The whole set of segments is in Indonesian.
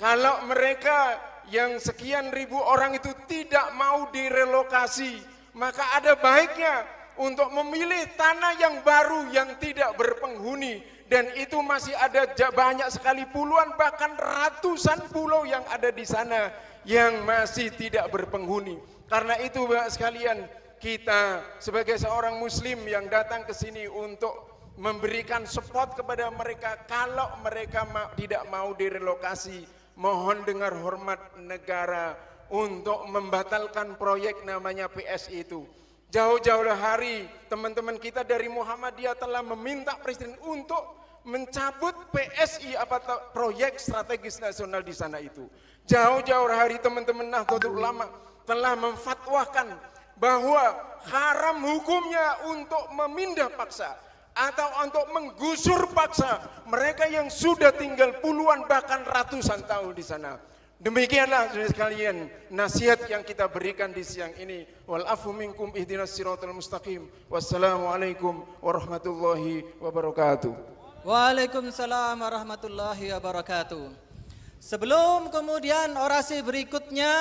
Kalau mereka yang sekian ribu orang itu tidak mau direlokasi, maka ada baiknya untuk memilih tanah yang baru yang tidak berpenghuni, dan itu masih ada banyak sekali puluhan bahkan ratusan pulau yang ada di sana yang masih tidak berpenghuni. Karena itu Bapak sekalian, kita sebagai seorang muslim yang datang ke sini untuk memberikan support kepada mereka, kalau mereka tidak mau direlokasi, mohon dengar hormat negara untuk membatalkan proyek namanya PSI itu. Jauh-jauh hari teman-teman kita dari Muhammadiyah telah meminta Presiden untuk mencabut PSI proyek strategis nasional di sana itu. Jauh-jauh hari teman-teman Nahdlatul Ulama telah memfatwakan bahwa haram hukumnya untuk memindah paksa atau untuk menggusur paksa mereka yang sudah tinggal puluhan bahkan ratusan tahun di sana. Demikianlah saudara sekalian nasihat yang kita berikan di siang ini. Wal afu minkum ihdinas siratal mustaqim. Wassalamualaikum warahmatullahi wabarakatuh. Waalaikumsalam warahmatullahi wabarakatuh. Sebelum kemudian orasi berikutnya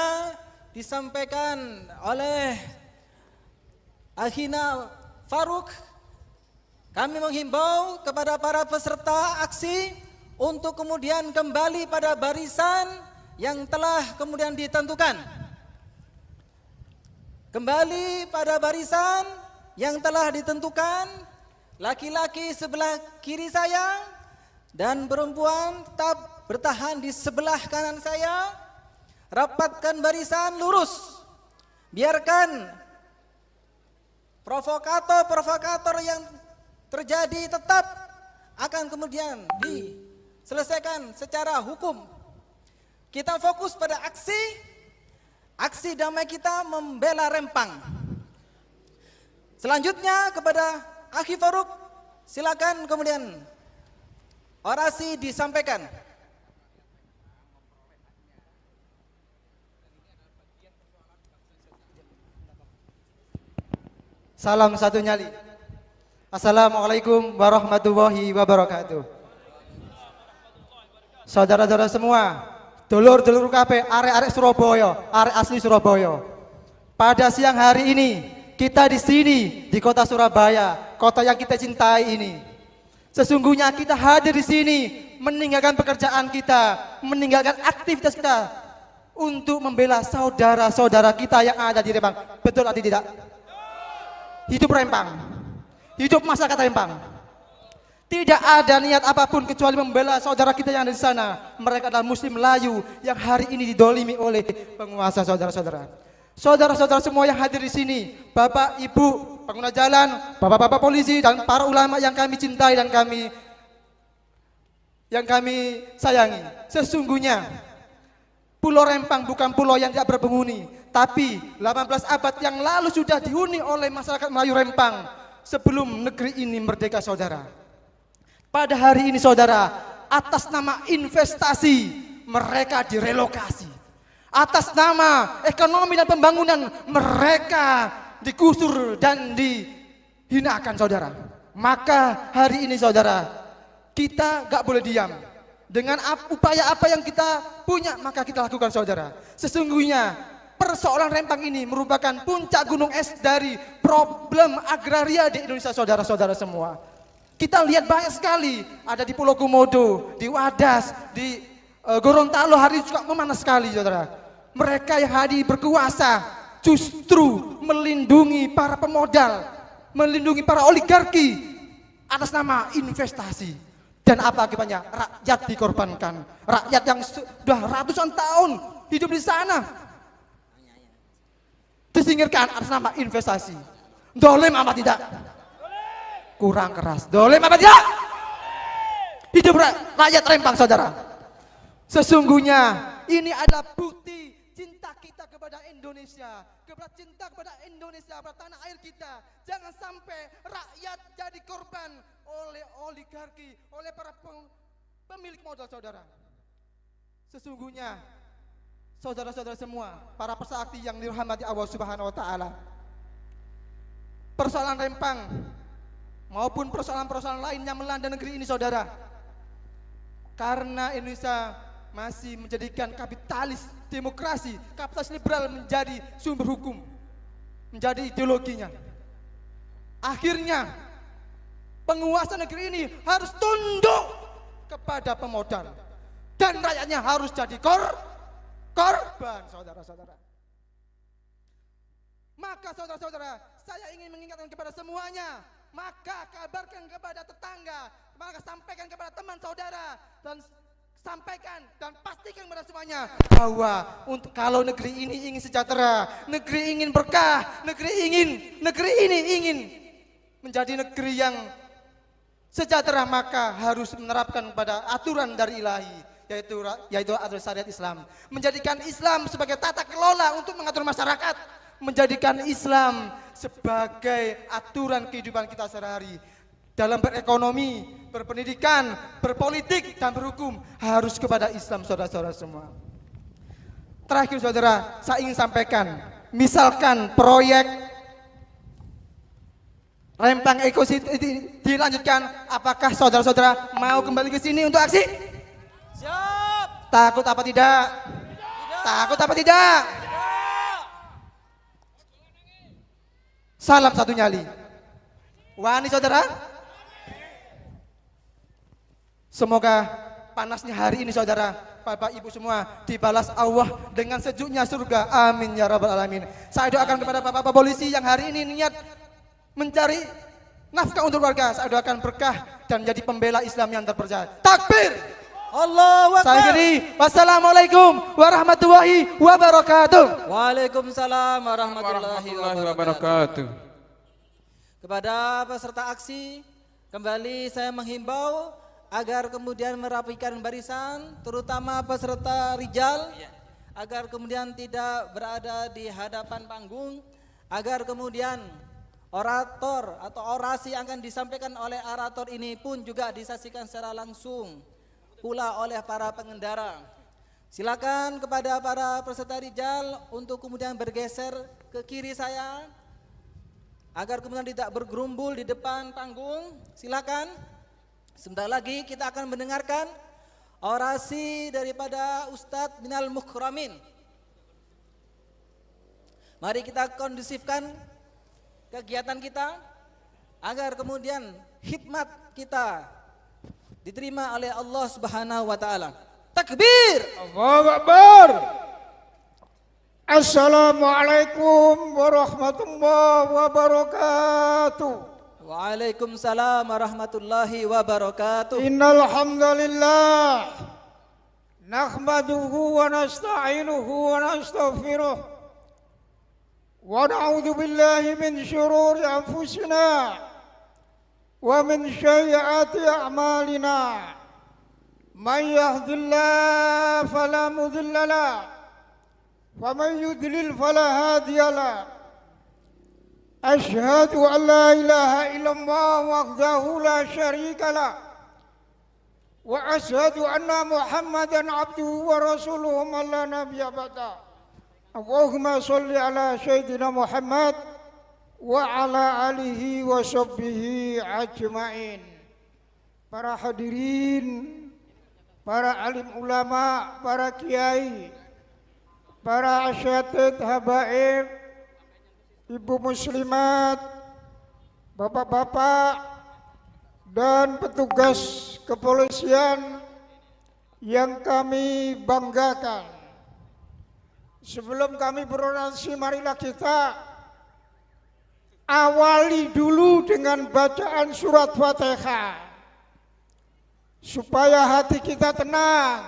disampaikan oleh Akhina Faruk, kami menghimbau kepada para peserta aksi untuk kemudian kembali pada barisan yang telah kemudian ditentukan. Kembali pada barisan yang telah ditentukan, laki-laki sebelah kiri saya dan perempuan tetap bertahan di sebelah kanan saya. Rapatkan barisan lurus. Biarkan provokator-provokator yang terjadi tetap akan kemudian diselesaikan secara hukum. Kita fokus pada aksi damai kita membela Rempang. Selanjutnya kepada Akhi Faruk, silakan kemudian orasi disampaikan. Salam satu nyali. Assalamualaikum warahmatullahi wabarakatuh. Saudara-saudara semua, dulur-dulur kabeh, arek-arek Surabaya, arek asli Surabaya. Pada siang hari ini, kita di sini di kota Surabaya, kota yang kita cintai ini. Sesungguhnya kita hadir di sini meninggalkan pekerjaan kita, meninggalkan aktivitas kita untuk membela saudara-saudara kita yang ada di Rempang. Betul atau tidak? Hidup Rempang, hidup masyarakat Rempang. Tidak ada niat apapun kecuali membela saudara kita yang ada di sana. Mereka adalah Muslim Melayu yang hari ini didolimi oleh penguasa saudara-saudara. Saudara-saudara semua yang hadir di sini, Bapak, Ibu, pengguna jalan, Bapak-bapak polisi dan para ulama yang kami cintai dan kami sayangi. Sesungguhnya Pulau Rempang bukan pulau yang tidak berpenghuni, tapi 18 abad yang lalu sudah dihuni oleh masyarakat Melayu Rempang sebelum negeri ini merdeka, saudara. Pada hari ini, saudara, atas nama investasi mereka direlokasi. Atas nama ekonomi dan pembangunan mereka digusur dan dihinakan, saudara. Maka hari ini, saudara, kita gak boleh diam. Dengan upaya apa yang kita punya, maka kita lakukan, saudara. Sesungguhnya persoalan Rempang ini merupakan puncak gunung es dari problem agraria di Indonesia, saudara-saudara semua. Kita lihat banyak sekali, ada di Pulau Komodo, di Wadas, di Gorontalo hari ini juga memanas sekali, saudara. Mereka yang hadir berkuasa justru melindungi para pemodal, melindungi para oligarki atas nama investasi. Dan apa akibatnya? Rakyat dikorbankan. Rakyat yang sudah ratusan tahun hidup di sana disingkirkan atas nama investasi. Dolim apa tidak? Kurang keras. Dolim apa tidak? Hidup rakyat Rempang, saudara. Sesungguhnya ini adalah bukti cinta kita kepada Indonesia, cinta kepada Indonesia, kepada tanah air kita. Jangan sampai rakyat jadi korban oleh oligarki, oleh para pemilik modal, saudara. Sesungguhnya saudara-saudara semua, para pesakti yang dirahmati Allah Subhanahu wa taala, persoalan Rempang maupun persoalan-persoalan lain yang melanda negeri ini, saudara, karena Indonesia masih menjadikan kapitalis demokrasi, kapitalis liberal menjadi sumber hukum, menjadi ideologinya. Akhirnya penguasa negeri ini harus tunduk kepada pemodal dan rakyatnya harus jadi korban, saudara-saudara. Maka saudara-saudara, saya ingin mengingatkan kepada semuanya, maka kabarkan kepada tetangga, maka sampaikan kepada teman saudara, dan sampaikan dan pastikan kepada semuanya bahwa untuk kalau negeri ini ingin sejahtera, negeri ingin berkah, negeri ini ingin menjadi negeri yang sejahtera, maka harus menerapkan pada aturan dari ilahi, yaitu aturan syariat Islam. Menjadikan Islam sebagai tata kelola untuk mengatur masyarakat, menjadikan Islam sebagai aturan kehidupan kita sehari-hari. Dalam berekonomi, berpendidikan, berpolitik, dan berhukum harus kepada Islam, saudara-saudara semua. Terakhir saudara, saya ingin sampaikan, misalkan proyek Rempang Eco City dilanjutkan, apakah saudara-saudara mau kembali ke sini untuk aksi? Siap. Takut apa tidak? Takut apa tidak? Salam satu nyali. Wani saudara? Semoga panasnya hari ini saudara, Bapak Ibu semua dibalas Allah dengan sejuknya surga. Amin ya rabbal alamin. Saya doakan kepada Bapak polisi yang hari ini niat mencari nafkah untuk keluarga, saya doakan berkah dan jadi pembela Islam yang terpercaya. Takbir. Allahu Akbar. Saya akhiri. Wassalamualaikum warahmatullahi wabarakatuh. Waalaikumsalam warahmatullahi wabarakatuh. wabarakatuh. Kepada peserta aksi, kembali saya menghimbau agar kemudian merapikan barisan, terutama peserta rijal, agar kemudian tidak berada di hadapan panggung, agar kemudian orator atau orasi yang akan disampaikan oleh orator ini pun juga disaksikan secara langsung pula oleh para pengendara. Silakan kepada para peserta rijal untuk kemudian bergeser ke kiri saya, agar kemudian tidak bergerumbul di depan panggung. Silakan. Sebentar lagi kita akan mendengarkan orasi daripada Ustadz Minal Mukramin. Mari kita kondusifkan kegiatan kita agar kemudian hikmat kita diterima oleh Allah Subhanahu wa taala. Takbir. Allahu Akbar. Assalamualaikum warahmatullahi wabarakatuh. Waalaikumsalam warahmatullahi wabarakatuh. Innal hamdalillah nahmaduhu wa nasta'inuhu wa nastaghfiruh wa na'udzu billahi min shururi anfusina wa min sayyiati a'malina. Man yahdihillahu fala mudilla lahu wa man yudlil fala hadiya lahu. أشهد أن لا إله إلا الله وحده لا شريك له وأشهد أن محمدا عبده ورسوله من لا نبي بعده. اللهم صل على سيدنا محمد وعلى آله وصحبه أجمعين. Para hadirin, para alim ulama, para kiai, para asyatid habaib, ibu muslimat, bapak-bapak, dan petugas kepolisian yang kami banggakan. Sebelum kami berorasi, marilah kita awali dulu dengan bacaan surat Fatihah, supaya hati kita tenang,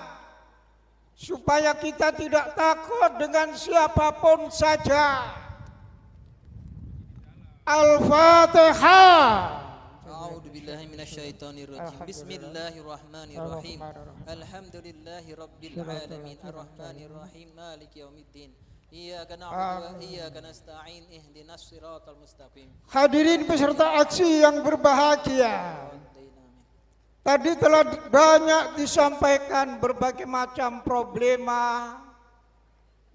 supaya kita tidak takut dengan siapapun saja. Al-Fatihah. A'udzu billahi minasyaitonir rajim. Bismillahirrahmanirrahim. Alhamdulillahi rabbil alamin arrahmanir rahim maliki yaumiddin. Iyyaka na'budu wa iyyaka nasta'in ihdinas siratal mustaqim. Hadirin peserta aksi yang berbahagia, tadi telah banyak disampaikan berbagai macam problema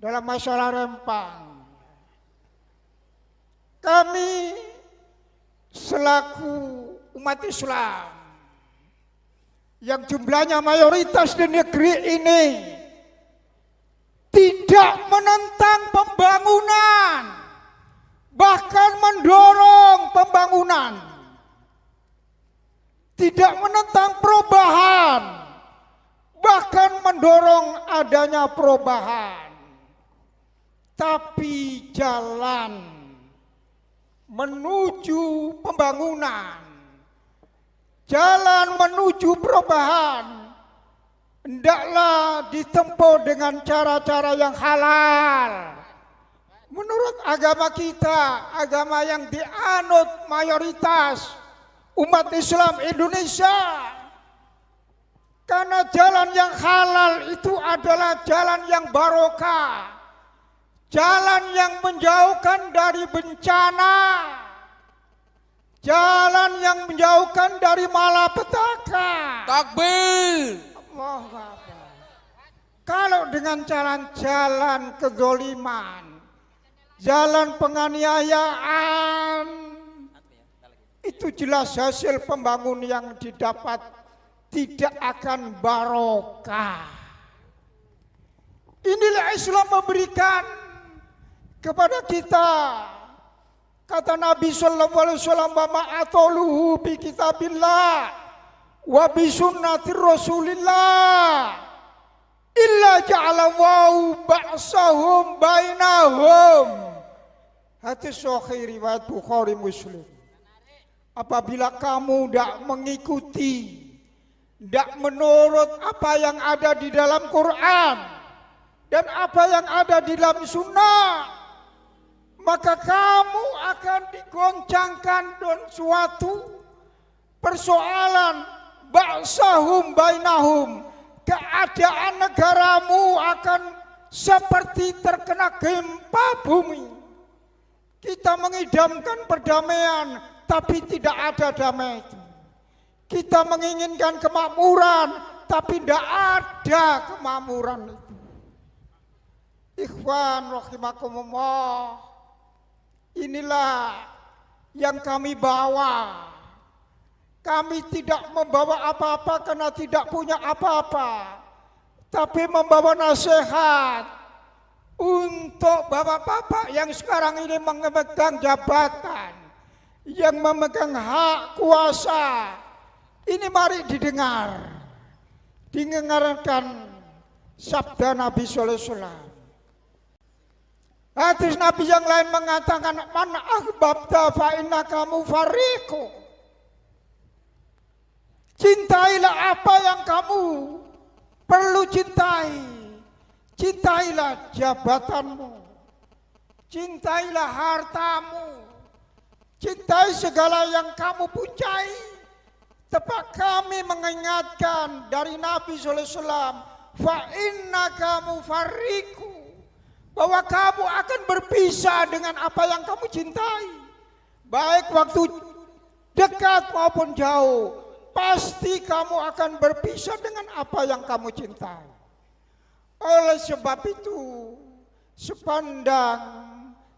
dalam masalah Rempang. Kami selaku umat Islam yang jumlahnya mayoritas di negeri ini tidak menentang pembangunan, bahkan mendorong pembangunan, tidak menentang perubahan, bahkan mendorong adanya perubahan. Tapi jalan menuju pembangunan, jalan menuju perubahan, hendaklah ditempuh dengan cara-cara yang halal. Menurut agama kita, agama yang dianut mayoritas umat Islam Indonesia. Karena jalan yang halal itu adalah jalan yang barokah, jalan yang menjauhkan dari bencana, jalan yang menjauhkan dari malapetaka. Takbir. Allahu Akbar. Kalau dengan jalan-jalan kezoliman, jalan penganiayaan, itu jelas hasil pembangunan yang didapat tidak akan barokah. Inilah Islam memberikan kepada kita. Kata Nabi sallallahu alaihi wasallam, "Wa ma'atuluhu bi kitabillah wa bi sunnati Rasulillah illa ja'ala wa'u ba'sahum bainahum." Hadis sahih riwayat Bukhari Muslim. Apabila kamu tidak mengikuti, tidak menurut apa yang ada di dalam Quran dan apa yang ada di dalam sunnah, maka kamu akan digoncangkan dengan suatu persoalan ba'sahum bainahum. Keadaan negaramu akan seperti terkena gempa bumi. Kita mengidamkan perdamaian, tapi tidak ada damai itu. Kita menginginkan kemakmuran, tapi tidak ada kemakmuran itu. Ikhwan rahimakumullah, inilah yang kami bawa. Kami tidak membawa apa-apa karena tidak punya apa-apa, tapi membawa nasihat untuk bapak-bapak yang sekarang ini memegang jabatan, yang memegang hak kuasa. Ini mari didengarkan sabda Nabi sallallahu alaihi wasallam. Hadis Nabi yang lain mengatakan, "Man ahbabta fa innaka mufariqu." Cintailah apa yang kamu perlu cintai. Cintailah jabatanmu, cintailah hartamu, cintai segala yang kamu punyai. Tepat kami mengingatkan dari Nabi sallallahu alaihi wasallam, "Fa innaka mufariqu," bahwa kamu akan berpisah dengan apa yang kamu cintai. Baik waktu dekat maupun jauh, pasti kamu akan berpisah dengan apa yang kamu cintai. Oleh sebab itu, sepandang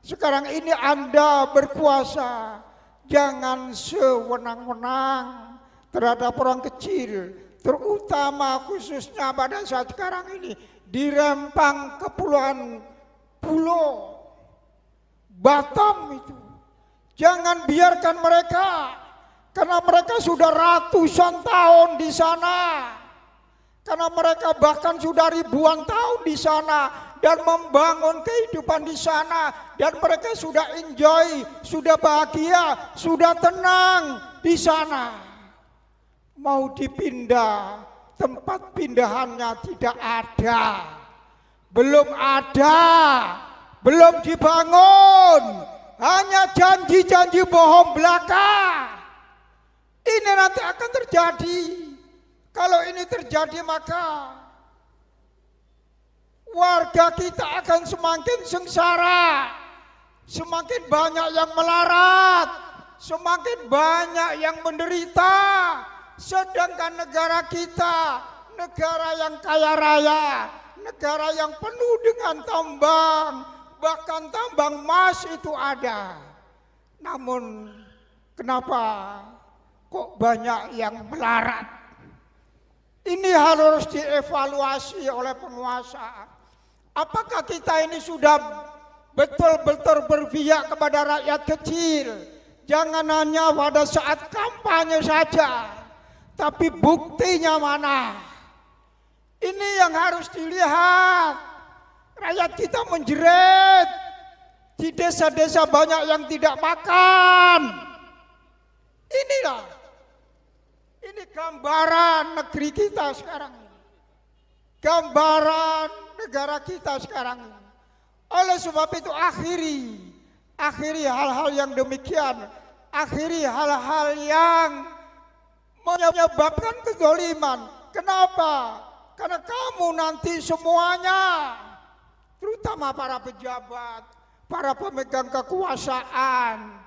sekarang ini Anda berkuasa, jangan sewenang-wenang terhadap orang kecil, terutama khususnya pada saat sekarang ini di rempang kepulauan Pulau Batam itu. Jangan biarkan mereka, karena mereka sudah ratusan tahun di sana, karena mereka bahkan sudah ribuan tahun di sana dan membangun kehidupan di sana, dan mereka sudah enjoy, sudah bahagia, sudah tenang di sana. Mau dipindah, tempat pindahannya tidak ada, belum ada, belum dibangun, hanya janji-janji bohong belaka. Ini nanti akan terjadi. Kalau ini terjadi, maka warga kita akan semakin sengsara, semakin banyak yang melarat, semakin banyak yang menderita. Sedangkan negara kita, negara yang kaya raya, negara yang penuh dengan tambang, bahkan tambang emas itu ada. Namun kenapa kok banyak yang melarat? Ini harus dievaluasi oleh penguasa. Apakah kita ini sudah betul-betul berpihak kepada rakyat kecil? Jangan hanya pada saat kampanye saja, tapi buktinya mana? Ini yang harus dilihat. Rakyat kita menjerit. Di desa-desa banyak yang tidak makan. Inilah. Ini gambaran negeri kita sekarang ini. Gambaran negara kita sekarang ini. Oleh sebab itu akhiri hal-hal yang demikian. Akhiri hal-hal yang menyebabkan kezaliman. Kenapa? Karena kamu nanti semuanya, terutama para pejabat, para pemegang kekuasaan,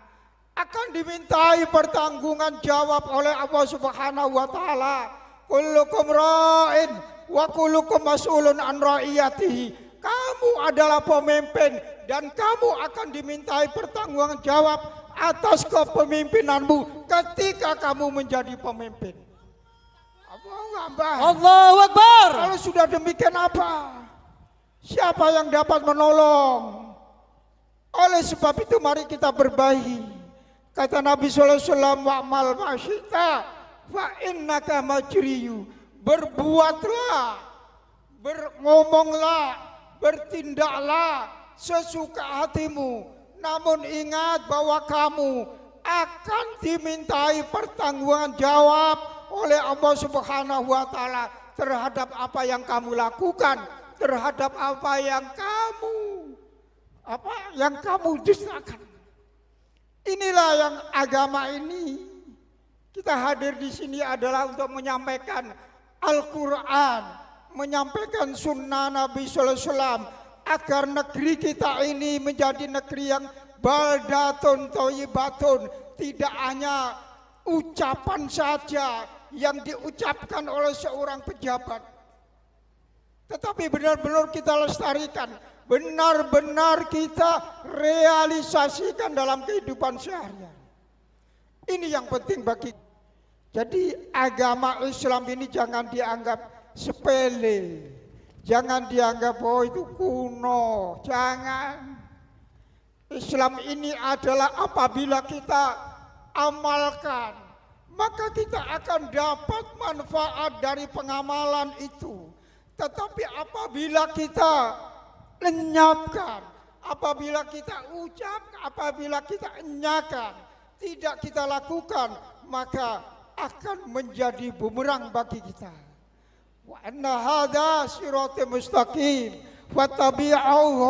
akan dimintai pertanggungan jawab oleh Allah Subhanahu wa taala. Kullukum ra'in wa kullukum mas'ulun an ra'iyatihi. Kamu adalah pemimpin dan kamu akan dimintai pertanggungan jawab atas kepemimpinanmu ketika kamu menjadi pemimpin. Allahu Akbar. Kalau sudah demikian apa? Siapa yang dapat menolong? Oleh sebab itu mari kita berbaik. Kata Nabi sallallahu alaihi wasallam, wa'mal masyita fa innaka majriyu. Berbuatlah, ngomonglah, bertindaklah sesuka hatimu. Namun ingat bahwa kamu akan dimintai pertanggungan jawab oleh Allah Subhanahu wa taala terhadap apa yang kamu lakukan, terhadap apa yang kamu dustakan. Inilah yang agama ini. Kita hadir di sini adalah untuk menyampaikan Al-Qur'an, menyampaikan sunnah Nabi sallallahu alaihi wasallam agar negeri kita ini menjadi negeri yang baldatun thayyibatun, tidak hanya ucapan saja yang diucapkan oleh seorang pejabat, tetapi benar-benar kita lestarikan, benar-benar kita realisasikan dalam kehidupan sehari-hari. Ini yang penting bagi. Jadi agama Islam ini jangan dianggap sepele, jangan dianggap oh itu kuno, jangan. Islam ini adalah apabila kita amalkan, maka kita akan dapat manfaat dari pengamalan itu. Tetapi apabila kita lenyapkan, apabila kita ucap, apabila kita enyakan, tidak kita lakukan, maka akan menjadi bumerang bagi kita. Wa anna hadza sirati mustaqim fattabi'uhu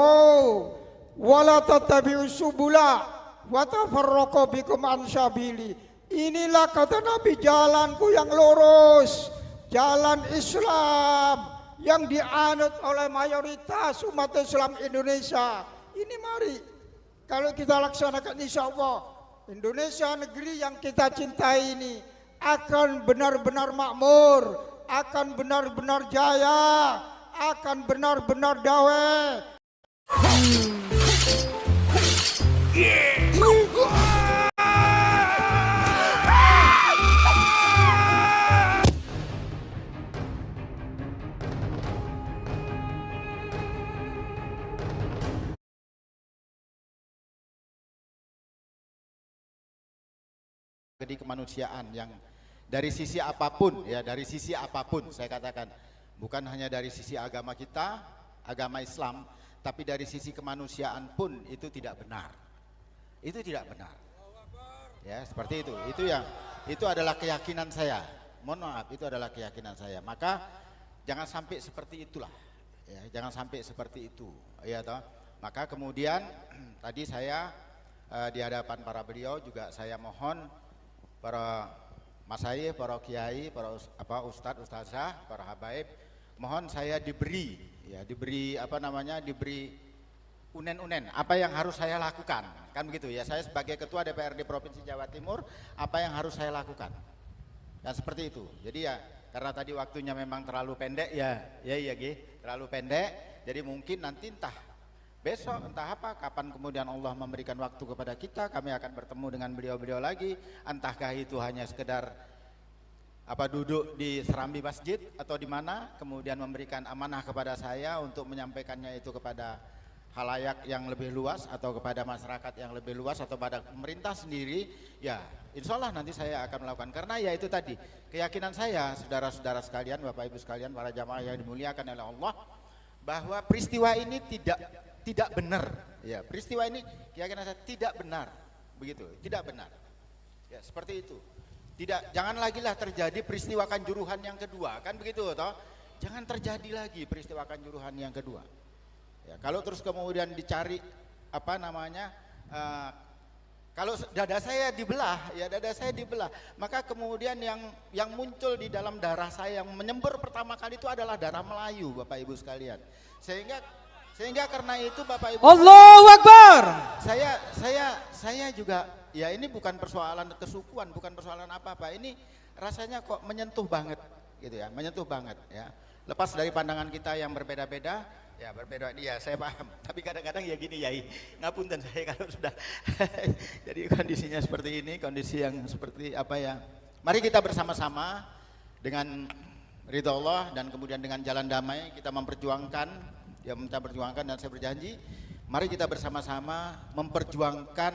wa la tattabi'us subula wa tafarraqu bikum an sabili. Inilah kata Nabi, jalanku yang lurus, jalan Islam yang dianut oleh mayoritas umat Islam Indonesia. Ini mari kalau kita laksanakan, insya Allah Indonesia negeri yang kita cintai ini akan benar-benar makmur, akan benar-benar jaya, akan benar-benar damai. Di kemanusiaan yang dari sisi apapun, ya dari sisi apapun saya katakan, bukan hanya dari sisi agama kita, agama Islam, tapi dari sisi kemanusiaan pun itu tidak benar. Itu tidak benar. Ya, seperti itu. Itu adalah keyakinan saya. Mohon maaf, itu adalah keyakinan saya. Maka jangan sampai seperti itulah. Ya, jangan sampai seperti itu. Ya toh. Maka kemudian tadi saya di hadapan para beliau juga saya mohon para masyayikh, para kiai, para ustadz, ustazah, para habaib, mohon saya diberi unen-unen apa yang harus saya lakukan, kan begitu ya. Saya sebagai ketua DPRD Provinsi Jawa Timur, apa yang harus saya lakukan, dan seperti itu. Jadi ya karena tadi waktunya memang terlalu pendek terlalu pendek, jadi mungkin nanti entah besok, entah apa, kapan kemudian Allah memberikan waktu kepada kita, kami akan bertemu dengan beliau-beliau lagi. Entahkah itu hanya sekedar duduk di serambi masjid atau di mana, kemudian memberikan amanah kepada saya untuk menyampaikannya itu kepada halayak yang lebih luas atau kepada masyarakat yang lebih luas atau pada pemerintah sendiri, ya insya Allah nanti saya akan melakukan. Karena ya itu tadi, keyakinan saya, saudara-saudara sekalian, Bapak Ibu sekalian, para jamaah yang dimuliakan oleh Allah, bahwa peristiwa ini tidak benar. Ya, peristiwa ini keyakinan saya tidak benar, begitu, tidak benar. Ya, seperti itu. Jangan lagi lah terjadi peristiwa Kanjuruhan yang kedua, kan begitu toh? Jangan terjadi lagi peristiwa Kanjuruhan yang kedua. Ya, kalau terus kemudian dicari kalau dada saya dibelah, maka kemudian yang muncul di dalam darah saya yang menyembur pertama kali itu adalah darah Melayu, Bapak Ibu sekalian. Sehingga karena itu Bapak Ibu, Allahu Akbar. Saya juga, ya ini bukan persoalan kesukuan, bukan persoalan apa-apa. Ini rasanya kok menyentuh banget gitu ya, menyentuh banget ya. Lepas dari pandangan kita yang berbeda-beda, ya berbeda, iya saya paham. Tapi kadang-kadang ya gini Yai, ngapunten saya kalau sudah jadi kondisinya seperti ini, kondisi yang seperti apa ya. Mari kita bersama-sama dengan ridha Allah dan kemudian dengan jalan damai kita memperjuangkan, dan saya berjanji, mari kita bersama-sama memperjuangkan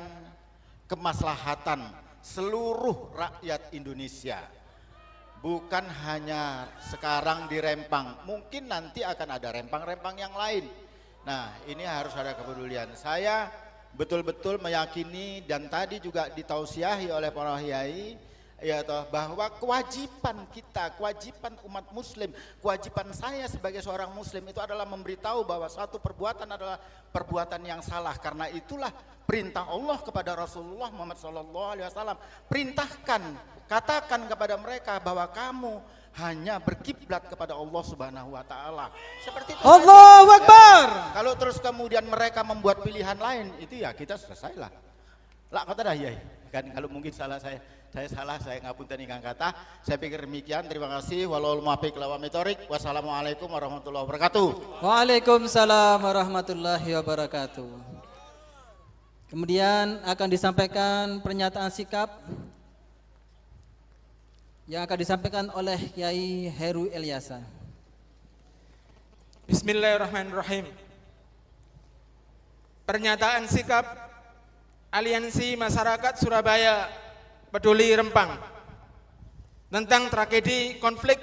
kemaslahatan seluruh rakyat Indonesia. Bukan hanya sekarang di Rempang, mungkin nanti akan ada Rempang-Rempang yang lain. Nah, ini harus ada kepedulian. Saya betul-betul meyakini dan tadi juga ditausiahi oleh para kiai, ya toh, bahwa kewajiban kita, kewajiban umat muslim, kewajiban saya sebagai seorang muslim itu adalah memberitahu bahwa suatu perbuatan adalah perbuatan yang salah. Karena itulah perintah Allah kepada Rasulullah Muhammad SAW, perintahkan, katakan kepada mereka bahwa kamu hanya berkiblat kepada Allah Subhanahu wa taala. Seperti itu. Allahu Akbar. Ya, kalau terus kemudian mereka membuat pilihan lain, itu ya kita selesailah. Lah kata dah ya. Kan kalau mungkin salah saya salah, saya ngapunten ingkang kata. Saya pikir demikian. Terima kasih. Wallahu muwaffiq ila aqwamit. Wassalamualaikum warahmatullahi wabarakatuh. Waalaikumsalam warahmatullahi wabarakatuh. Kemudian akan disampaikan pernyataan sikap yang akan disampaikan oleh Kiai Heru Elyasa. Bismillahirrahmanirrahim. Pernyataan sikap Aliansi Masyarakat Surabaya Peduli Rempang tentang tragedi konflik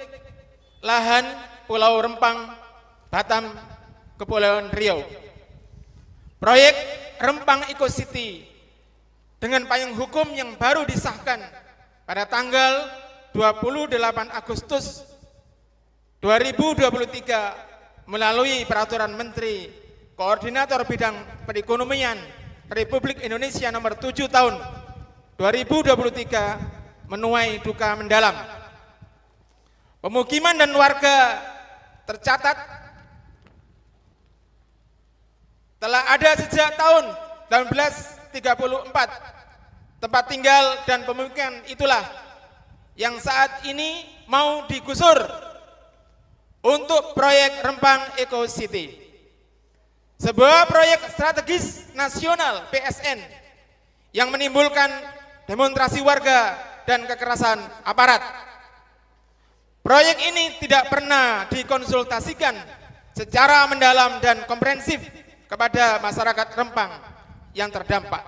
lahan Pulau Rempang, Batam, Kepulauan Riau. Proyek Rempang Eco City dengan payung hukum yang baru disahkan pada tanggal 28 Agustus 2023 melalui Peraturan Menteri Koordinator Bidang Perekonomian Republik Indonesia nomor 7 tahun 2023 menuai duka mendalam. Pemukiman dan warga tercatat telah ada sejak tahun 1934. Tempat tinggal dan pemukiman itulah yang saat ini mau digusur untuk proyek Rempang Eco City. Sebuah proyek strategis nasional PSN yang menimbulkan demonstrasi warga dan kekerasan aparat. Proyek ini tidak pernah dikonsultasikan secara mendalam dan komprehensif kepada masyarakat Rempang yang terdampak.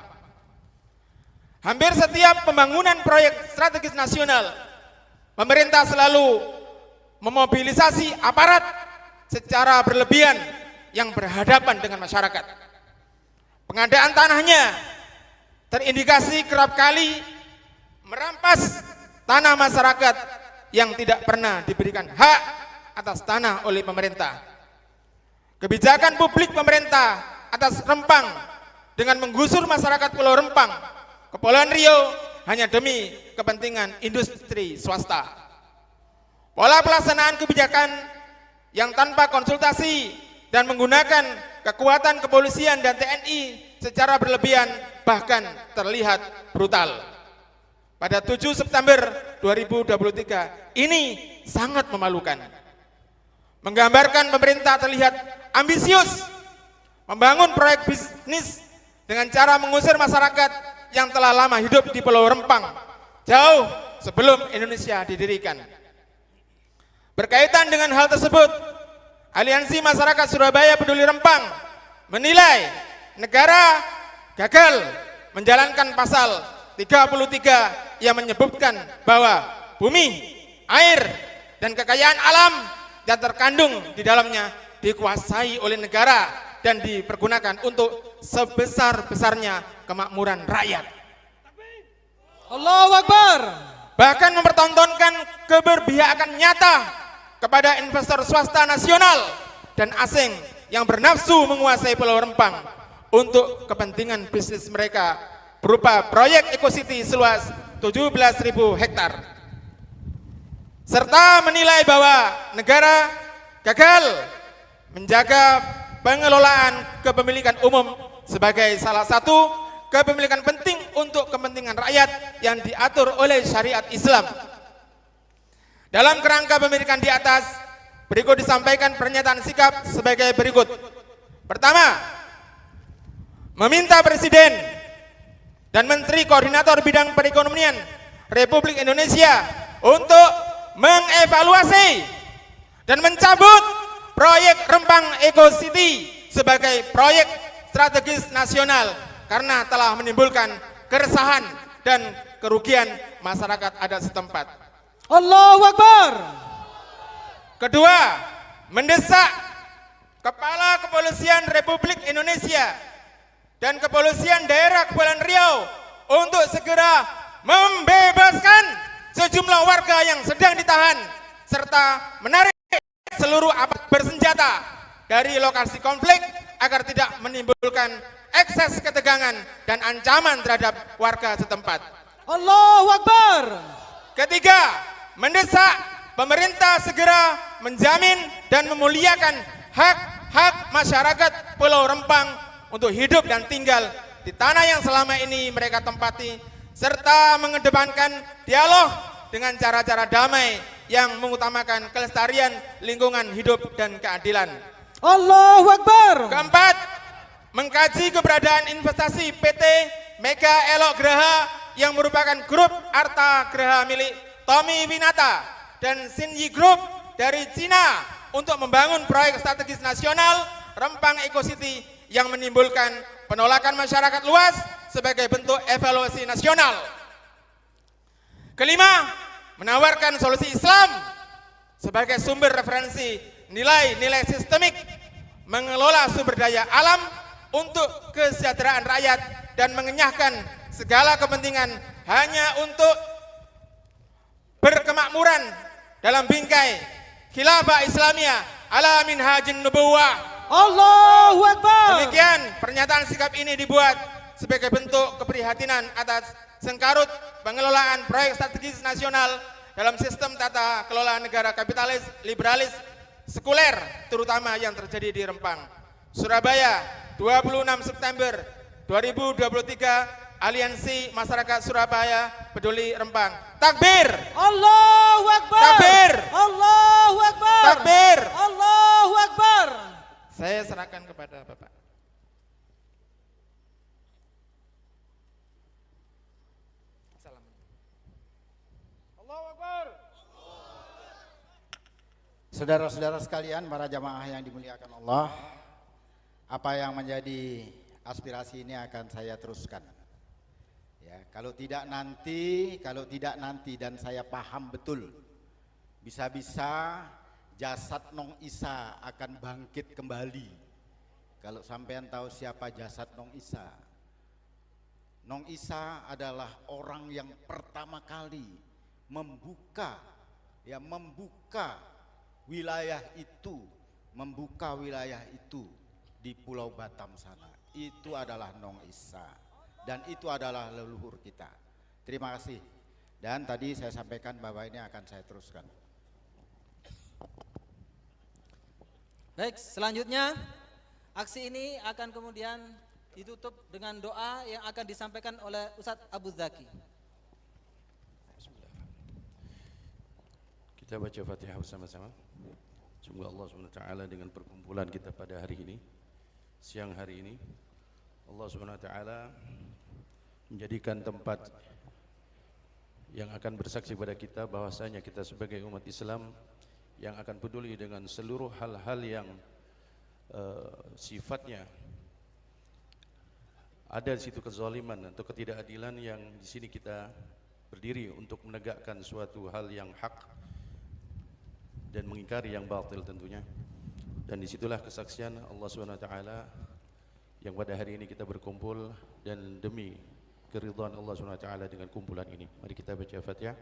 Hampir setiap pembangunan proyek strategis nasional, pemerintah selalu memobilisasi aparat secara berlebihan yang berhadapan dengan masyarakat. Pengadaan tanahnya terindikasi kerap kali merampas tanah masyarakat yang tidak pernah diberikan hak atas tanah oleh pemerintah. Kebijakan publik pemerintah atas Rempang dengan menggusur masyarakat Pulau Rempang, Kepulauan Riau hanya demi kepentingan industri swasta. Pola pelaksanaan kebijakan yang tanpa konsultasi dan menggunakan kekuatan kepolisian dan TNI secara berlebihan bahkan terlihat brutal. Pada 7 September 2023 ini sangat memalukan. Menggambarkan pemerintah terlihat ambisius membangun proyek bisnis dengan cara mengusir masyarakat yang telah lama hidup di Pulau Rempang jauh sebelum Indonesia didirikan. Berkaitan dengan hal tersebut, Aliansi Masyarakat Surabaya Peduli Rempang menilai negara gagal menjalankan pasal 33 yang menyebutkan bahwa bumi, air, dan kekayaan alam yang terkandung di dalamnya dikuasai oleh negara dan dipergunakan untuk sebesar-besarnya kemakmuran rakyat. Allahu Akbar. Bahkan mempertontonkan keberpihakan nyata kepada investor swasta nasional dan asing yang bernafsu menguasai Pulau Rempang untuk kepentingan bisnis mereka berupa proyek EcoCity seluas 17.000 hektar. Serta menilai bahwa negara gagal menjaga pengelolaan kepemilikan umum sebagai salah satu kepemilikan penting untuk kepentingan rakyat yang diatur oleh syariat Islam. Dalam kerangka pemilikan di atas, berikut disampaikan pernyataan sikap sebagai berikut. Pertama, meminta Presiden dan Menteri Koordinator Bidang Perekonomian Republik Indonesia untuk mengevaluasi dan mencabut proyek Rempang EcoCity sebagai proyek strategis nasional karena telah menimbulkan keresahan dan kerugian masyarakat adat setempat. Allahu Akbar. Kedua, mendesak Kepala Kepolisian Republik Indonesia dan Kepolisian Daerah Kepulauan Riau untuk segera membebaskan sejumlah warga yang sedang ditahan serta menarik seluruh aparat bersenjata dari lokasi konflik agar tidak menimbulkan ekses ketegangan dan ancaman terhadap warga setempat. Allahu Akbar. Ketiga, mendesak pemerintah segera menjamin dan memuliakan hak-hak masyarakat Pulau Rempang untuk hidup dan tinggal di tanah yang selama ini mereka tempati, serta mengedepankan dialog dengan cara-cara damai yang mengutamakan kelestarian lingkungan hidup dan keadilan. Allahu Akbar. Keempat, mengkaji keberadaan investasi PT Mega Elok Graha yang merupakan grup Arta Graha milik Tommy Winata dan Xinyi Group dari Cina untuk membangun proyek strategis nasional Rempang EcoCity yang menimbulkan penolakan masyarakat luas sebagai bentuk evaluasi nasional. Kelima, menawarkan solusi Islam sebagai sumber referensi nilai-nilai sistemik mengelola sumber daya alam untuk kesejahteraan rakyat dan mengenyahkan segala kepentingan hanya untuk berkemakmuran dalam bingkai khilafah Islamiyah ala minhajin nubuwah. Allahu Akbar. Demikian pernyataan sikap ini dibuat sebagai bentuk keprihatinan atas sengkarut pengelolaan proyek strategis nasional dalam sistem tata kelola negara kapitalis, liberalis, sekuler terutama yang terjadi di Rempang. Surabaya, 26 September 2023, Aliansi Masyarakat Surabaya Peduli Rempang. Takbir! Allahu Akbar. Takbir! Allahu Akbar. Takbir! Allahu Akbar. Saya serahkan kepada Bapak. Salam. Allahu Akbar. Saudara-saudara sekalian, para jamaah yang dimuliakan Allah, apa yang menjadi aspirasi ini akan saya teruskan. Ya, kalau tidak nanti dan saya paham betul, bisa-bisa jasad Nong Isa akan bangkit kembali. Kalau sampean tahu siapa jasad Nong Isa. Nong Isa adalah orang yang pertama kali membuka wilayah itu di Pulau Batam sana. Itu adalah Nong Isa dan itu adalah leluhur kita. Terima kasih. Dan tadi saya sampaikan bahwa ini akan saya teruskan. Baik, selanjutnya aksi ini akan kemudian ditutup dengan doa yang akan disampaikan oleh Ustadz Abu Zaki. Kita baca Fatihah bersama-sama. Semoga Allah SWT dengan perkumpulan kita pada hari ini, siang hari ini, Allah SWT menjadikan tempat yang akan bersaksi pada kita bahwasanya kita sebagai umat Islam yang akan peduli dengan seluruh hal-hal yang sifatnya ada di situ kezaliman atau ketidakadilan, yang di sini kita berdiri untuk menegakkan suatu hal yang hak dan mengingkari yang batil tentunya. Dan disitulah kesaksian Allah SWT yang pada hari ini kita berkumpul dan demi keridhaan Allah SWT dengan kumpulan ini. Mari kita baca Fatihah.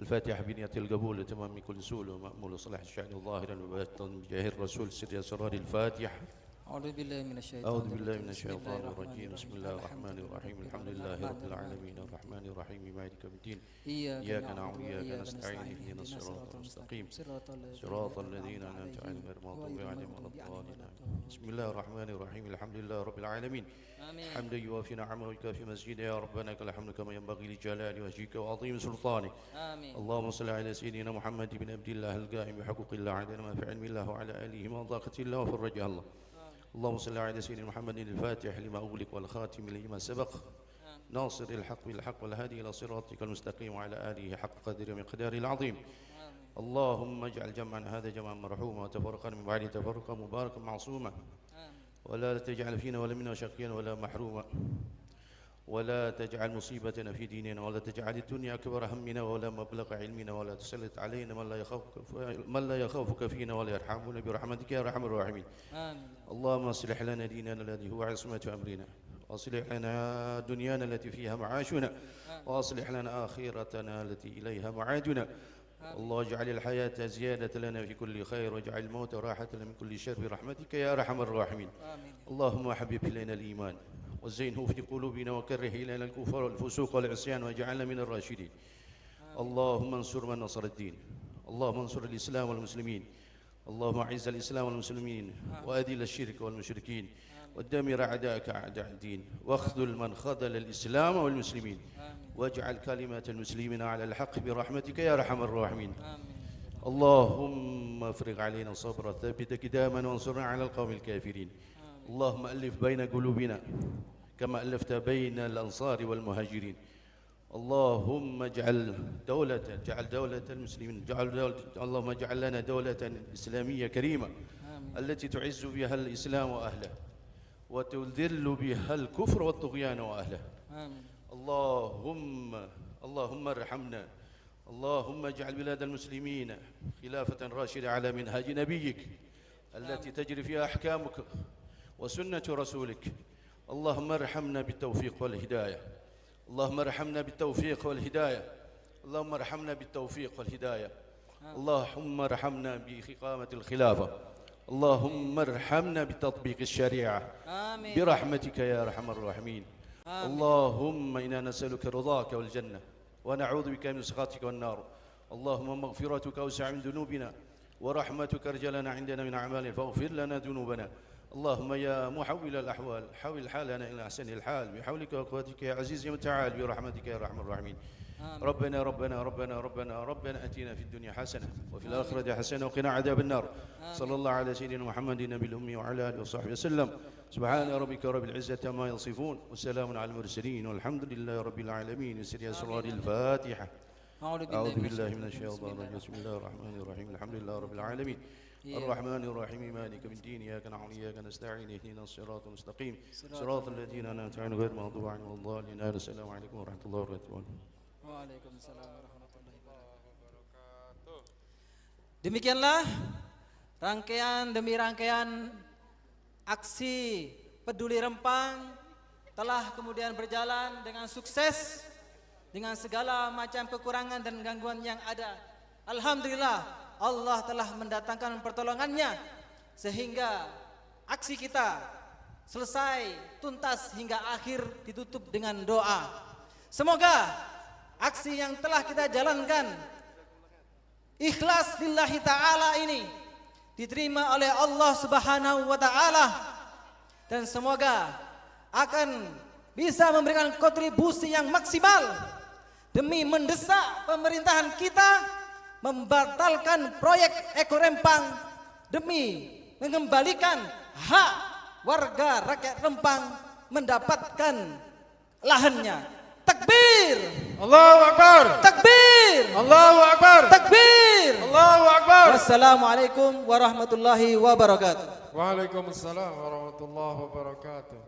Al-Fatihah biniyatil qabul tamam kulli sul wa ma'mul salah sya'ni zahiran wa batinan bijahir rasul sirri asraril Fatihah. أعوذ بالله من الشيطان أعوذ بالله من الشيطان الرجيم. بسم الله الرحمن الرحيم. الحمد لله رب العالمين الرحمن الرحيم مالك يوم الدين. إياك نعبد وإياك نستعين اهدنا الصراط المستقيم صراط الذين أنعمت عليهم غير المغضوب عليهم ولا الضالين. بسم الله الرحمن الرحيم. الحمد لله رب العالمين حمدا يوافي نعمه ويكافي مزيدا. يا ربنا لك الحمد كما ينبغي لجلال وجهك وعظيم سلطانك. اللهم صل على سيدنا محمد بن عبد الله القائم بحقوق الله عدد ما في علم الله وعلى آله ما ضاقت الله وفرجها الله. اللهم صل على سيدنا محمد الفاتح لما أغلق والخاتم لما سبق ناصر الحق بالحق والهادي إلى صراطك المستقيم وعلى آله حق قدر ومقداره العظيم. اللهم اجعل جمعنا هذا جمعا مرحوما وتفرقنا من بعد تفرقا مباركا معصوما ولا تجعل فينا ولا منا شقيا ولا محروما ولا تجعل مصيبتنا في ديننا ولا تجعل الدنيا أكبر همنا ولا مبلغ علمنا ولا تسلط علينا من لا يخافك فينا ولا يرحمنا برحمتك يا أرحم الراحمين. اللهم اصلح لنا ديننا الذي هو عصمة أمرنا واصلح لنا دنيانا التي فيها معاشنا واصلح لنا آخرتنا التي إليها معادنا. الله اجعل الحياة زيادة لنا في كل خير واجعل الموت راحة لنا من كل شر برحمتك يا أرحم الراحمين. اللهم حبب إلينا الإيمان وزينه في قلوبنا وكره إلينا الكفر والفسوق والعصيان واجعلنا من الراشدين. اللهم انصر من نصر الدين. اللهم انصر الإسلام والمسلمين. اللهم أعز الإسلام والمسلمين وأذل الشرك والمشركين ودمر أعداءك أعداء الدين واخذل من خذل الإسلام والمسلمين واجعل كلمة المسلمين على الحق برحمتك يا أرحم الراحمين. اللهم افرغ علينا صبرا ثبت قداما وانصرنا على القوم الكافرين. اللهم ألف بين قلوبنا كما ألفت بين الأنصار والمهاجرين. اللهم اجعل دولة المسلمين اللهم اجعل لنا دولة إسلامية كريمة التي تعز بها الإسلام وأهله وتذل بها الكفر والطغيان وأهله. اللهم ارحمنا. اللهم اجعل بلاد المسلمين خلافة راشدة على منهاج نبيك التي تجري فيها أحكامك وسنة رسولك. اللهم ارحمنا بالتوفيق والهداية. اللهم ارحمنا بالتوفيق والهداية. اللهم ارحمنا بالتوفيق والهداية. اللهم ارحمنا بإقامة الخلافة. اللهم ارحمنا بتطبيق الشريعة برحمتك يا أرحم الراحمين. اللهم إنا نسألك رضاك والجنة ونعوذ بك من سخطك والنار. اللهم مغفرتك أوسع من ذنوبنا ورحمتك أرجى لنا عندنا من أعمالنا فاغفر لنا ذنوبنا. اللهم يا محول الأحوال حول حالنا إلى أحسن الحال بحولك وقوتك يا عزيز يا متعال برحمتك يا أرحم الراحمين. ربنا ربنا ربنا ربنا ربنا أتينا في الدنيا حسنة وفي الآخرة حسنة وقنا عذاب النار. صلى الله على سيدنا محمد النبي الأمي وعلى آله وصحبه وسلم. سبحان ربك رب العزة ما يصفون وسلام على المرسلين والحمد لله رب العالمين. سر أسرار الفاتحة. أعوذ بالله من الشيطان الرجيم. بسم الله الرحمن الرحيم. الحمد لله رب العالمين الرحمن الرحيم مالك يوم الدين إياك نعبد وإياك نستعين اهدنا الصراط المستقيم صراط الذين أنعمت عليهم غير المغضوب عليهم ولا الضالين. السلام عليكم ورحمة الله وبركاته. Waalaikumsalam warahmatullahi wabarakatuh. Demikianlah rangkaian demi rangkaian aksi peduli Rempang telah kemudian berjalan dengan sukses dengan segala macam kekurangan dan gangguan yang ada. Alhamdulillah Allah telah mendatangkan pertolongannya sehingga aksi kita selesai tuntas hingga akhir ditutup dengan doa. Semoga aksi yang telah kita jalankan ikhlas lillahi ta'ala ini diterima oleh Allah subhanahu wa ta'ala dan semoga akan bisa memberikan kontribusi yang maksimal demi mendesak pemerintahan kita membatalkan proyek Eko Rempang demi mengembalikan hak warga rakyat Rempang mendapatkan lahannya. Takbir. Allahu Akbar. Takbir. Allahu Akbar. Takbir. Allahu Akbar. Wassalamualaikum warahmatullahi wabarakatuh. Waalaikumsalam warahmatullahi wabarakatuh.